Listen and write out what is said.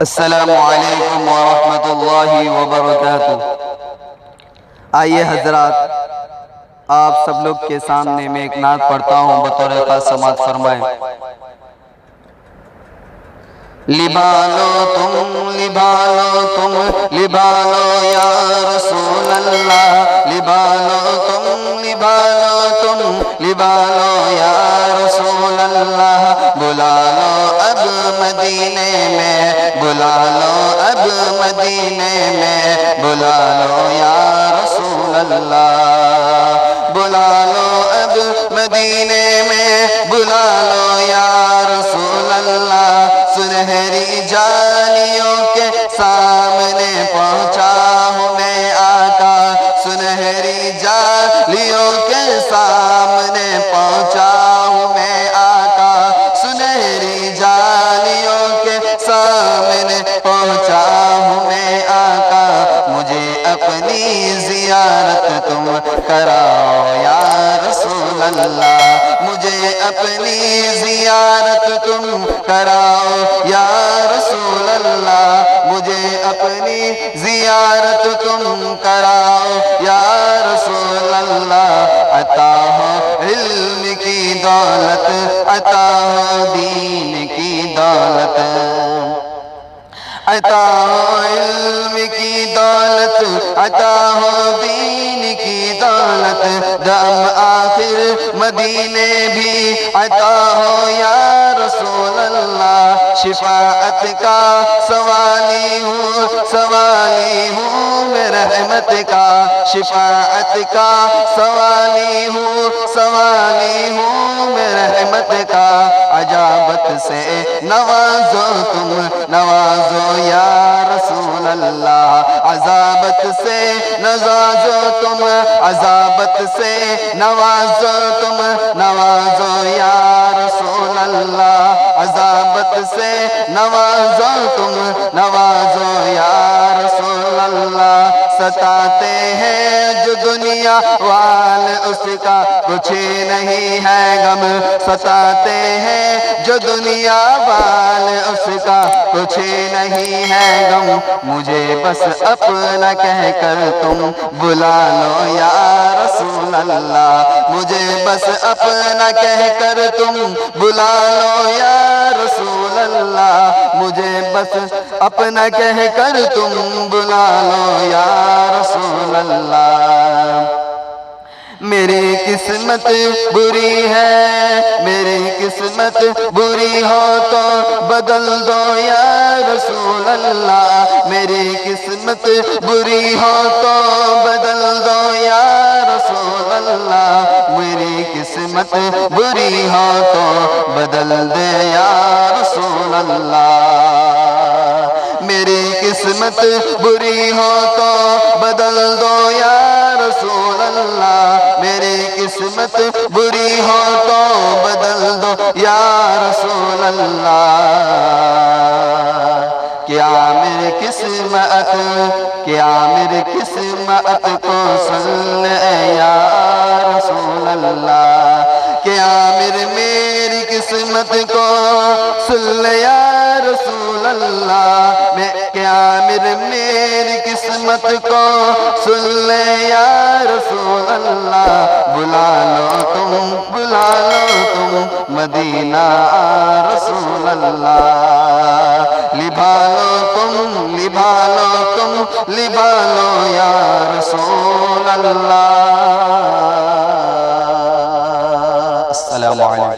السلام علیکم ورحمۃ اللہ وبرکاتہ۔ آئیے حضرات، آپ سب لوگ کے سامنے میں ایک نعت پڑھتا ہوں، بطور خاص سماعت فرمائیں۔ لبالو تم لبالو تم لبالو یا رسول اللہ، لبالو تم لبالو تم لبالو یا رسول اللہ، بلا لو اب مدینے میں، بلا لو اب مدینے میں، بلا لو یا رسول اللہ، بلا لو اب مدینے میں، بلا لو یا رسول اللہ، سنہری جالیوں کے سامنے پہنچا ہوں میں آقا، سنہری جالیوں کے سامنے پہنچا ہوں میں آقا، سنہری جالیوں کے سامنے پہنچا ہوں میں آقا، مجھے اپنی زیارت تم کراؤ یا رسول اللہ، مجھے اپنی زیارت تم کراؤ یا رسول اللہ، مجھے اپنی زیارت تم کراؤ یا رسول اللہ، عطا ہو علم کی دولت، عطا ہو دین کی دولت، عطا ہو علم کی دولت، عطا ہو دین کی دولت، دم آخر مدینے بھی عطا ہو یا رسول اللہ، شفاعت کا سوالی ہوں میں رحمت کا، شفاعت کا سوالی ہوں میں رحمت کا، عجابت سے نوازو تم نوازو یا رسول اللہ، عذابت سے نوازو تم، عذابت سے نوازو تم نوازو یا رسول اللہ، عذابت سے نوازو تم نوازو یا رسول اللہ، ستاتے ہیں جو دنیا والے اس کا کچھ نہیں ہے غم، ستاتے ہیں جو دنیا والے اس کا کچھ نہیں ہے غم، مجھے بس اپنا کہہ کر تم بلا لو یا رسول اللہ، مجھے بس اپنا کہہ کر تم بلا لو یا رسول اللہ، مجھے بس اپنا کہہ کر تم بلا لو یا رسول اللہ، میری قسمت بری ہے، میری قسمت بری ہو تو بدل دو یا رسول اللہ، میری قسمت بری ہو تو بدل دو یا رسول اللہ، میری قسمت بری ہو تو بدل دے یا رسول اللہ، میری قسمت بری ہو تو بدل دو یا رسول اللہ، میری قسمت بری ہو تو بدل دو یا رسول اللہ، کیا میری قسمت کو سن لے یا رسول اللہ، کیا میری قسمت کو سن لے یا رسول اللہ، کیا میری قسمت کو سن لے یا رسول اللہ، بلا لو تم مدینہ رسول اللہ، لبالو تم یا رسول اللہ۔ السلام علیکم۔